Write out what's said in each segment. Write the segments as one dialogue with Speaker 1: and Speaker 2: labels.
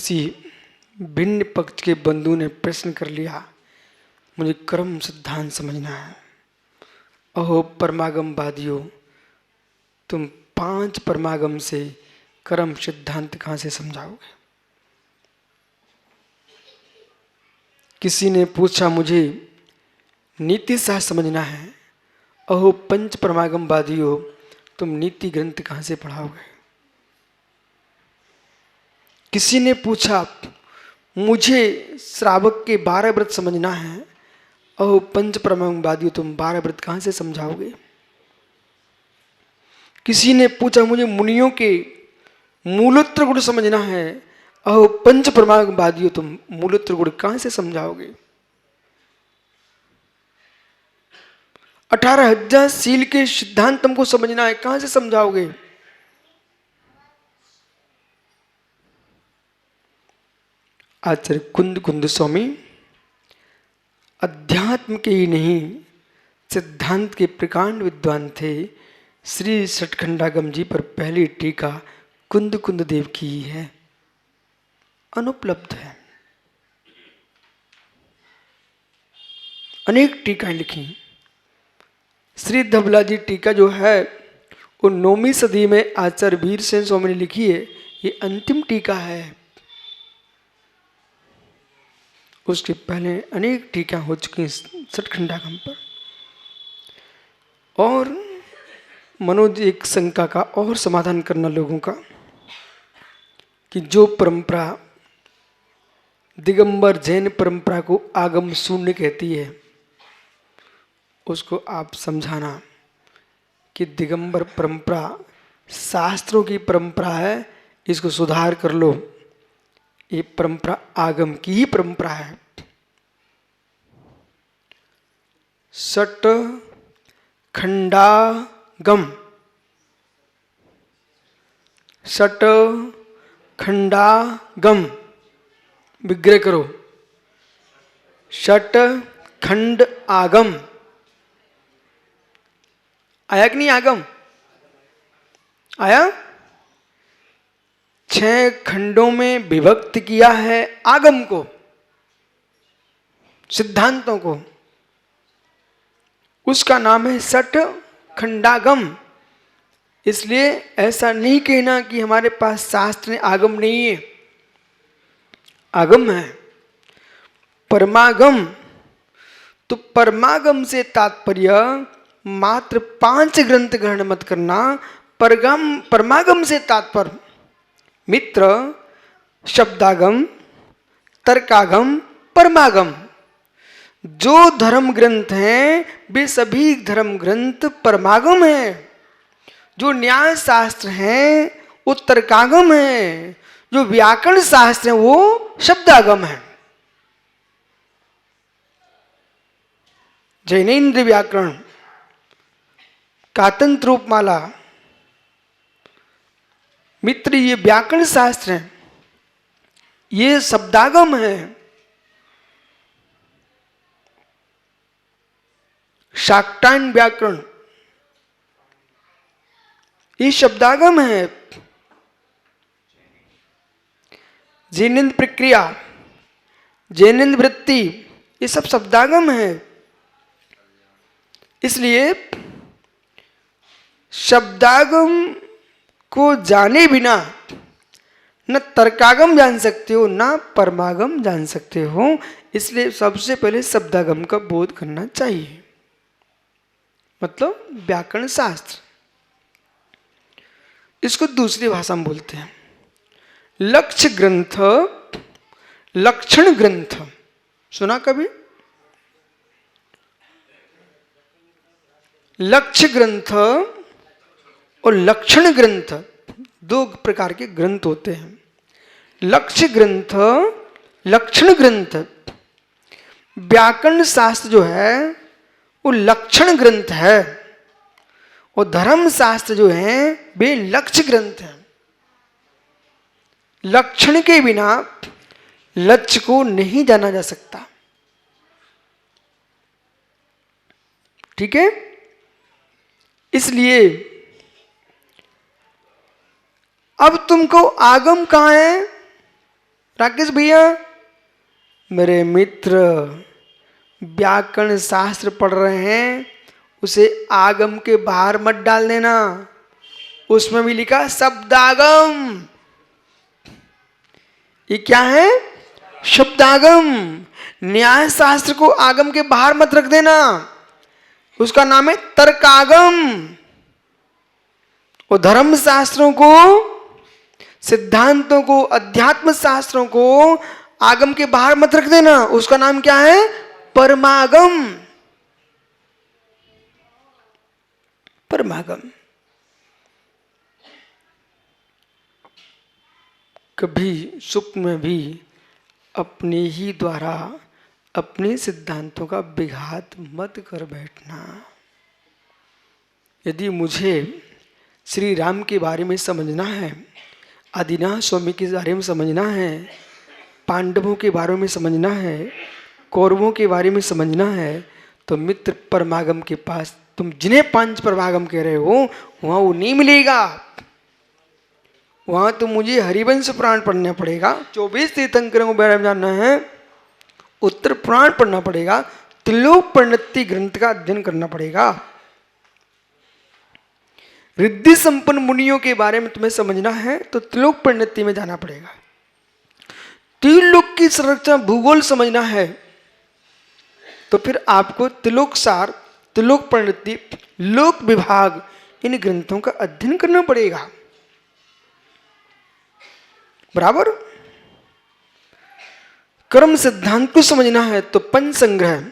Speaker 1: किसी भिन्न पक्ष के बंधु ने प्रश्न कर लिया, मुझे कर्म सिद्धांत समझना है। अहो परमागमवादियों, तुम 5 परमागम से कर्म सिद्धांत कहाँ से समझाओगे? किसी ने पूछा, मुझे नीति शास्त्र समझना है। अहो 5 परमागमवादियों, तुम नीति ग्रंथ कहाँ से पढ़ाओगे? किसी ने पूछा, मुझे श्रावक के 12 व्रत समझना है। अहो 5 परमागमवादियों, तुम 12 व्रत कहाँ से समझाओगे? किसी ने पूछा, मुझे मुनियों के मूलोत्र गुण समझना है। अहो 5 परमागमवादियों, तुम मूलोत्र गुण कहाँ से समझाओगे? 18,000 सील के सिद्धांत तुमको समझना है, कहाँ से समझाओगे? आचार्य कुंद कुंद स्वामी अध्यात्म के ही नहीं सिद्धांत के प्रकांड विद्वान थे। श्री सटखंडागम जी पर पहली टीका कुंद कुंद देव की ही है, अनुपलब्ध है। अनेक टीकाएं लिखी। श्री धबला जी टीका जो है वो 9वीं सदी में आचार्य वीर सेन स्वामी ने लिखी है। ये अंतिम टीका है। उसके पहले अनेक टीका हो चुकी हैं सटखंडागम पर। और मनोज एक शंका का और समाधान करना लोगों का कि जो परंपरा दिगंबर जैन परंपरा को आगम शून्य कहती है, उसको आप समझाना कि दिगंबर परंपरा शास्त्रों की परंपरा है, इसको सुधार कर लो। ये परंपरा आगम की ही परंपरा है। सट खंडागम, सट खंडागम विग्रह करो। सट खंड आगम आया कि नहीं? आगम आया। 6 खंडों में विभक्त किया है आगम को, सिद्धांतों को। उसका नाम है सट खंडागम। इसलिए ऐसा नहीं कहना कि हमारे पास शास्त्र में आगम नहीं है। आगम है। परमागम, तो परमागम से तात्पर्य मात्र 5 ग्रंथ ग्रहण मत करना। परमागम से तात्पर्य मित्र, शब्दागम, तर्कागम, परमागम। जो धर्म ग्रंथ हैं वे सभी धर्म ग्रंथ परमागम हैं। जो न्याय शास्त्र हैं वो तर्कागम हैं। जो व्याकरण शास्त्र है वो शब्दागम है। जैनेन्द्र व्याकरण, कातंत्र रूपमाला, मित्र, ये व्याकरण शास्त्र है, ये शब्दागम है। शाक्टायन व्याकरण ये शब्दागम है। जैनेन्द्र प्रक्रिया, जैनेन्द्र वृत्ति, ये सब शब्दागम है। इसलिए शब्दागम को जाने बिना न तर्कागम जान सकते हो न परमागम जान सकते हो। इसलिए सबसे पहले शब्दागम का बोध करना चाहिए, मतलब व्याकरण शास्त्र। इसको दूसरी भाषा में बोलते हैं लक्ष्य ग्रंथ, लक्षण ग्रंथ। सुना कभी? लक्ष्य ग्रंथ और लक्षण ग्रंथ 2 प्रकार के ग्रंथ होते हैं। लक्ष्य ग्रंथ, लक्षण ग्रंथ। व्याकरण शास्त्र जो है वो लक्षण ग्रंथ है और धर्म शास्त्र जो है वे लक्ष्य ग्रंथ है। लक्षण के बिना लक्ष्य को नहीं जाना जा सकता। ठीक है? इसलिए अब तुमको आगम कहाँ है? राकेश भैया, मेरे मित्र व्याकरण शास्त्र पढ़ रहे हैं, उसे आगम के बाहर मत डाल देना। उसमें भी लिखा शब्दागम। ये क्या है? शब्दागम। न्याय शास्त्र को आगम के बाहर मत रख देना, उसका नाम है तर्कागम। और धर्म शास्त्रों को, सिद्धांतों को, अध्यात्म शास्त्रों को आगम के बाहर मत रख देना, उसका नाम क्या है? परमागम। परमागम। कभी सुख में भी अपने ही द्वारा अपने सिद्धांतों का विघात मत कर बैठना। यदि मुझे श्री राम के बारे में समझना है, आदिनाथ स्वामी के बारे में समझना है, पांडवों के बारे में समझना है, कौरवों के बारे में समझना है, तो मित्र परमागम के पास, तुम जिन्हें पंच परमागम कह रहे हो, वहां वो नहीं मिलेगा। वहां तो मुझे हरिवंश पुराण पढ़ना पड़ेगा, 24 तीर्थंकरों के बारे में जानना है, उत्तर पुराण पढ़ना पड़ेगा, त्रिलोक परिणति ग्रंथ का अध्ययन करना पड़ेगा। रिद्धि संपन्न मुनियों के बारे में तुम्हें समझना है तो त्रिलोक परिणति में जाना पड़ेगा। त्रिलोक की संरचना भूगोल समझना है तो फिर आपको त्रिलोक सार, त्रिलोक परिणति, लोक विभाग, इन ग्रंथों का अध्ययन करना पड़ेगा। बराबर। कर्म सिद्धांत को समझना है तो पंच संग्रह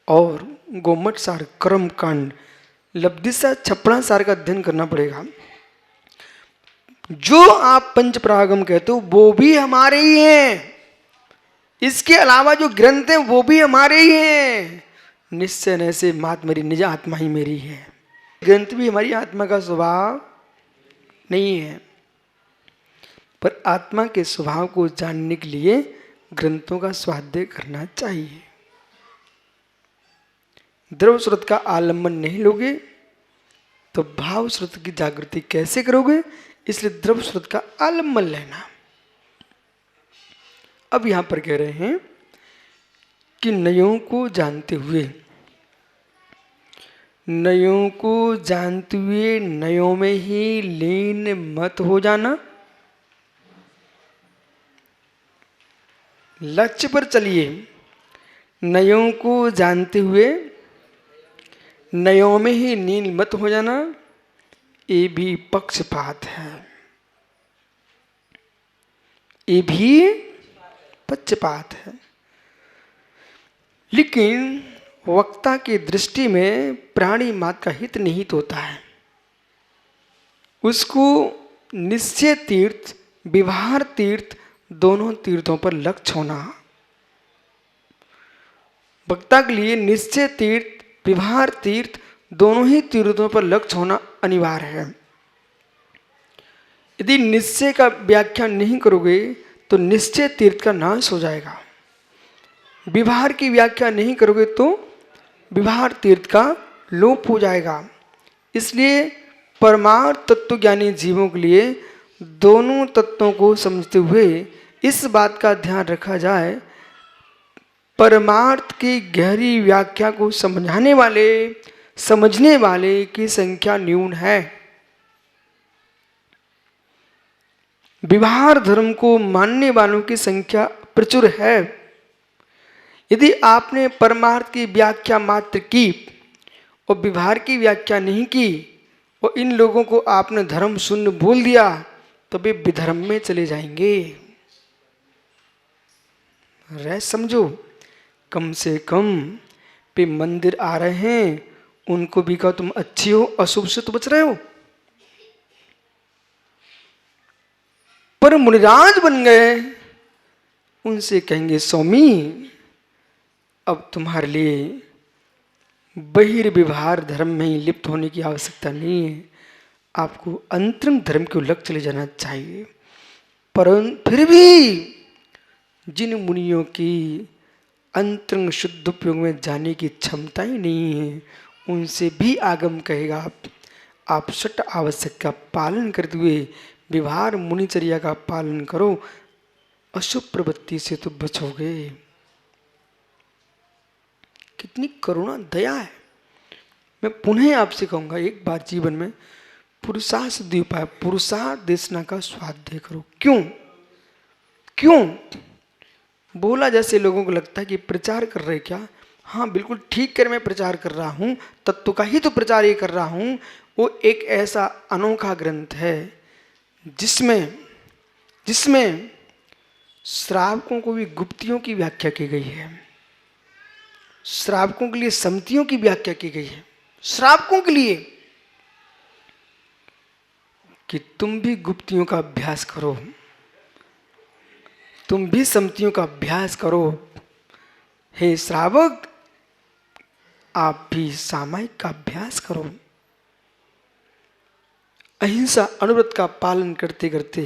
Speaker 1: और गोमठ सार, कर्म कांड, लब्धि सार, छप्पड़ा सार का अध्ययन करना पड़ेगा। जो आप पंच परागम कहते हो वो भी हमारे ही हैं, इसके अलावा जो ग्रंथ हैं वो भी हमारे ही हैं। निश्चय न से मात मेरी, निज आत्मा ही मेरी है। ग्रंथ भी हमारी आत्मा का स्वभाव नहीं है, पर आत्मा के स्वभाव को जानने के लिए ग्रंथों का स्वाध्याय करना चाहिए। द्रव्य स्रोत का आलम्बन नहीं लोगे तो भाव स्रोत की जागृति कैसे करोगे? इसलिए द्रव्य स्रोत का आलम्बन लेना। अब यहां पर कह रहे हैं कि नयों को जानते हुए, नयों को जानते हुए नयों में ही लीन मत हो जाना। लक्ष्य पर चलिए। नयों को जानते हुए नयों में ही लीन मत हो जाना, ये भी पक्षपात है, ये भी पक्षपात है। लेकिन वक्ता की दृष्टि में प्राणी मात्र का हित निहित होता है। उसको निश्चय तीर्थ, व्यवहार तीर्थ, दोनों तीर्थों पर लक्ष्य होना। वक्ता के लिए निश्चय तीर्थ, व्यवहार तीर्थ, दोनों ही तीर्थों पर लक्ष्य होना अनिवार्य है। यदि निश्चय का व्याख्या नहीं करोगे तो निश्चय तीर्थ का नाश हो जाएगा। व्यवहार की व्याख्या नहीं करोगे तो व्यवहार तीर्थ का लोप हो जाएगा। इसलिए परमार्थ तत्वज्ञानी जीवों के लिए दोनों तत्वों को समझते हुए इस बात का ध्यान रखा जाए, परमार्थ की गहरी व्याख्या को समझाने वाले, समझने वाले की संख्या न्यून है। व्यवहार धर्म को मानने वालों की संख्या प्रचुर है। यदि आपने परमार्थ की व्याख्या मात्र की और व्यवहार की व्याख्या नहीं की और इन लोगों को आपने धर्म शून्य बोल दिया तो वे विधर्म में चले जाएंगे। रह समझो, कम से कम वे मंदिर आ रहे हैं, उनको भी कहो तुम अच्छी हो, अशुभ से तो बच रहे हो। पर मुनिराज बन गए, उनसे कहेंगे स्वामी अब तुम्हारे लिए बहिर्व्यवहार धर्म में ही लिप्त होने की आवश्यकता नहीं है, आपको अंतरंग धर्म के लक्ष्य चले जाना चाहिए। परंतु फिर भी जिन मुनियों की अंतरंग शुद्ध उपयोग में जाने की क्षमता ही नहीं है, उनसे भी आगम कहेगा आप षट आवश्यक का पालन करते हुए व्यवहार मुनिचर्या का पालन करो, अशुभ प्रवृत्ति से तो बचोगे। कितनी करुणा दया है। मैं पुनः आपसे कहूंगा, एक बार जीवन में पुरुषार्थ द्वीपाय पुरुषार्थ देशना का स्वाध्याय करो। क्यों क्यों बोला जैसे लोगों को लगता है कि प्रचार कर रहे क्या। हाँ बिल्कुल ठीक कर, मैं प्रचार कर रहा हूँ, तत्व का ही तो प्रचार ये कर रहा हूँ। वो एक ऐसा अनोखा ग्रंथ है जिसमें जिसमें श्रावकों को भी गुप्तियों की व्याख्या की गई है, श्रावकों के लिए सम्मतियों की व्याख्या की गई है, श्रावकों के लिए कि तुम भी गुप्तियों का अभ्यास करो, तुम भी सम्मतियों का अभ्यास करो। हे श्रावक, आप भी सामायिक का अभ्यास करो। अहिंसा अनुव्रत का पालन करते करते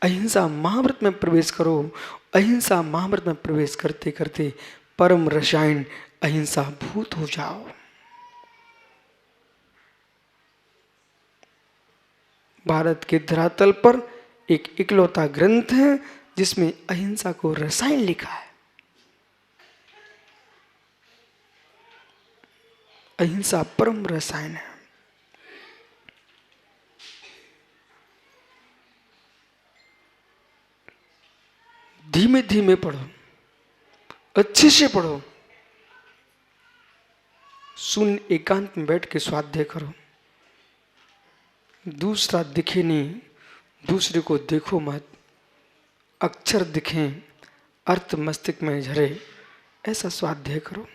Speaker 1: अहिंसा महाव्रत में प्रवेश करो। अहिंसा महाव्रत में प्रवेश करते करते परम रसायन अहिंसा भूत हो जाओ। भारत के धरातल पर एक इकलौता ग्रंथ है जिसमें अहिंसा को रसायन लिखा है। अहिंसा परम रसायन है। धीमे धीमे पढ़ो, अच्छे से पढ़ो, सुन एकांत में बैठ के स्वाध्याय करो। दूसरा दिखे नहीं, दूसरे को देखो मत। अक्षर दिखें, अर्थ मस्तिष्क में झरे, ऐसा स्वाध्याय करो।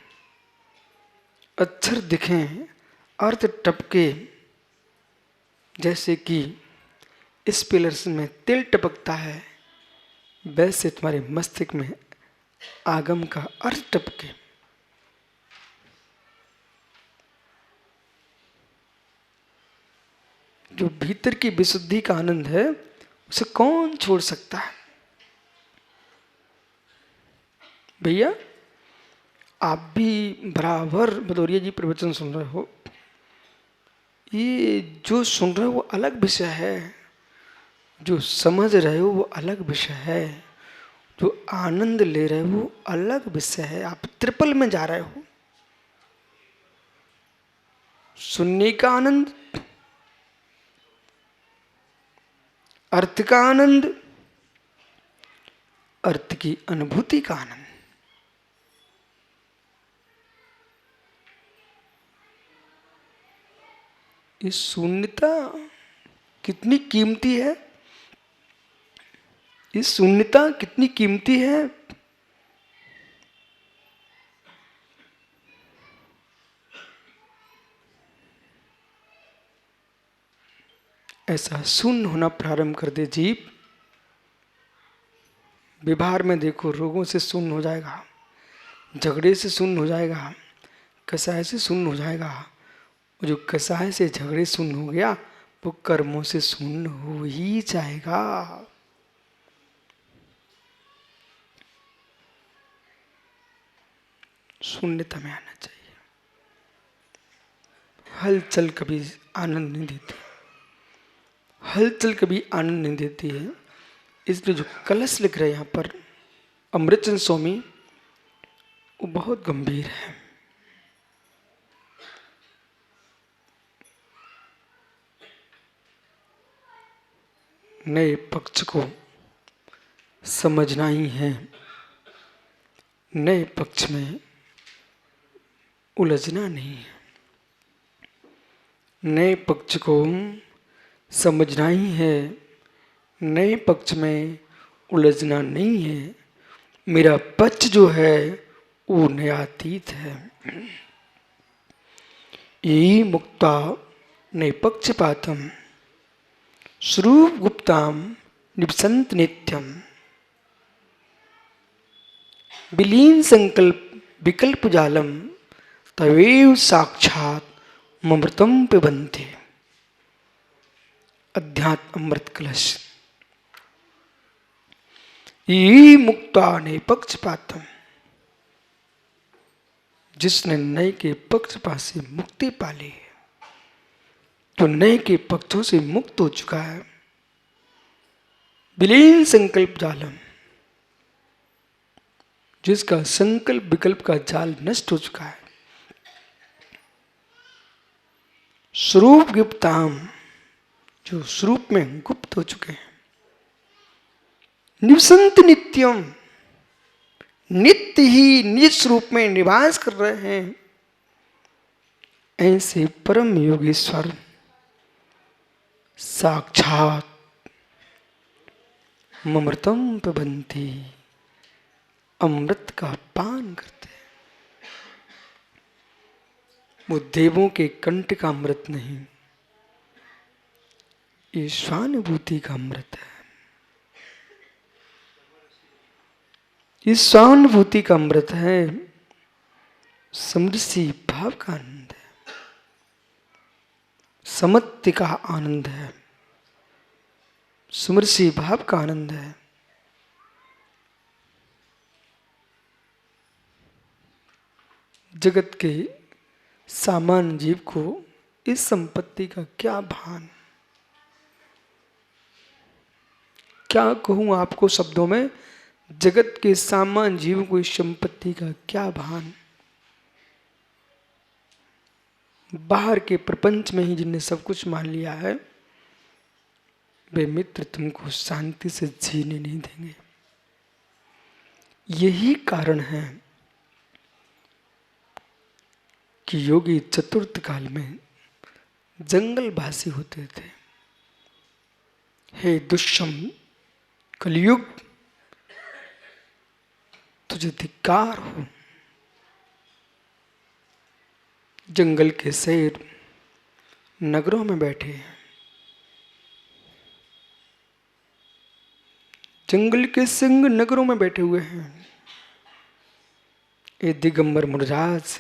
Speaker 1: अक्षर दिखें, अर्थ टपके, जैसे कि इस पिलर्स में तिल टपकता है, वैसे तुम्हारे मस्तिष्क में आगम का अर्थ टपके। जो भीतर की विशुद्धि का आनंद है उसे कौन छोड़ सकता है। भैया आप भी बराबर भदौरिया जी प्रवचन सुन रहे हो, ये जो सुन रहे हो वो अलग विषय है, जो समझ रहे हो वो अलग विषय है, जो आनंद ले रहे हो वो अलग विषय है। आप ट्रिपल में जा रहे हो। सुनने का आनंद, अर्थ का आनंद, अर्थ की अनुभूति का आनंद। इस शून्यता कितनी कीमती है, इस शून्यता कितनी कीमती है। ऐसा शून्य होना प्रारंभ कर दे जीव, व्यवहार में देखो, रोगों से शून्य हो जाएगा, झगड़े से शून्य हो जाएगा, कसाय से शून्य हो जाएगा। जो कसाय से झगड़े शून्य हो गया वो कर्मों से शून्य हो ही जाएगा। शून्यता में आना चाहिए। हलचल कभी आनंद नहीं देती, हलचल कभी आनंद नहीं देती है। इसलिए जो कलश लिख रहे हैं यहाँ पर अमृतचंद स्वामी, वो बहुत गंभीर है। नए पक्ष को समझना ही है, नए पक्ष में उलझना नहीं है। नए पक्ष को समझना ही है, नए पक्ष में उलझना नहीं है। मेरा पक्ष जो है वो नयातीत है। यही मुक्ता नए पक्षपातम स्वरूप गुप्ताम निपसंत नित्यम विलीन संकल्प विकल्प जालम तवेव साक्षात ममृतम पिबन्ते। अध्यात्म अमृत कलश। ये मुक्ता ने पक्षपातम, जिसने नए के पक्षपात से मुक्ति पाली है, तो नए के पक्षों से मुक्त हो चुका है। विलीन संकल्प जालम, जिसका संकल्प विकल्प का जाल नष्ट हो चुका है। स्वरूप गुप्ताम, जो स्वरूप में गुप्त हो चुके हैं। निवसंत नित्यम, नित्य ही निज स्वरूप में निवास कर रहे हैं। ऐसे परम योगेश्वर साक्षात ममृतम पिबन्ति, अमृत का पान करते हैं। वो देवों के कंठ का अमृत नहीं, ये स्वानुभूति का अमृत है। ये स्वानुभूति का अमृत है, समृद्धि भाव का आनंद है, समत्ति का आनंद है, समृद्धि भाव का आनंद है। जगत के सामान्य जीव को इस संपत्ति का क्या भान, क्या कहूं आपको शब्दों में, जगत के सामान्य जीव को इस संपत्ति का क्या भान। बाहर के प्रपंच में ही जिनने सब कुछ मान लिया है, वे मित्र तुमको शांति से जीने नहीं देंगे। यही कारण है कि योगी चतुर्थ काल में जंगलवासी होते थे। हे दुष्यम कलयुग, तुझे धिक्कार हो। जंगल के शेर नगरों में बैठे हैं, जंगल के सिंह नगरों में बैठे हुए हैं। ये दिगंबर मुनिराज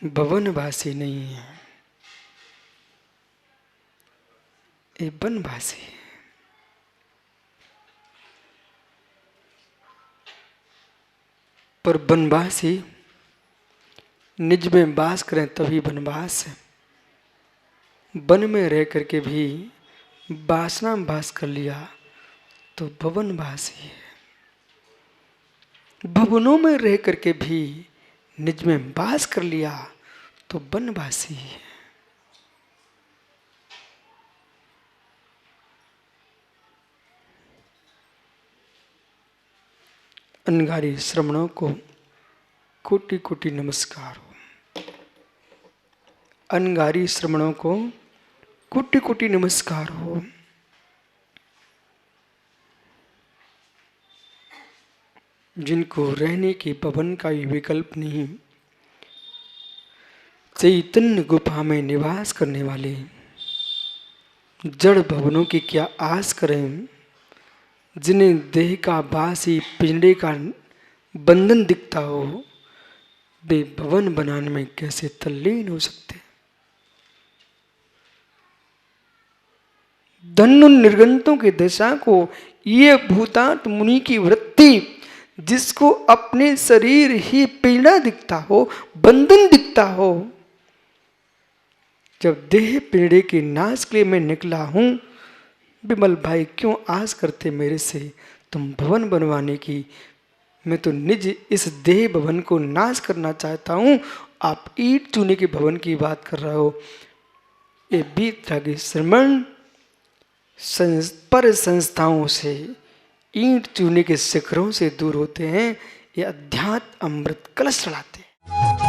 Speaker 1: भवनवासी नहीं है, ये वनवासी है। पर वनवासी निज में वास करें तभी वनवास है। वन में रह करके भी वासना में वास कर लिया तो भवनवासी है। भवनों में रह करके भी निज में वास कर लिया तो वनवासी है। अनगारी श्रमणों को कोटि कोटि नमस्कार हो। अनगारी श्रमणों को कोटि कोटि नमस्कार हो। जिनको रहने के भवन का ही विकल्प नहीं, चैतन्य गुफा में निवास करने वाले जड़ भवनों की क्या आस करें, जिन्हें देह का बास ही पिंजड़े का बंधन दिखता हो, वे भवन बनाने में कैसे तल्लीन हो सकते। धन्य निर्गंतों की दशा को ये भूतात्म मुनि की वृत्ति, जिसको अपने शरीर ही पीड़ा दिखता हो, बंधन दिखता हो। जब देह पीड़े के नाश के लिए मैं निकला हूं, विमल भाई क्यों आस करते मेरे से तुम भवन बनवाने की। मैं तो निज इस देह भवन को नाश करना चाहता हूं, आप ईंट चूने के भवन की बात कर रहे हो। ये बीतरागी श्रमण पर संस्थाओं से, ईंट चूने के शिखरों से दूर होते हैं। ये अध्यात्म अमृत कलश चढ़ाते हैं।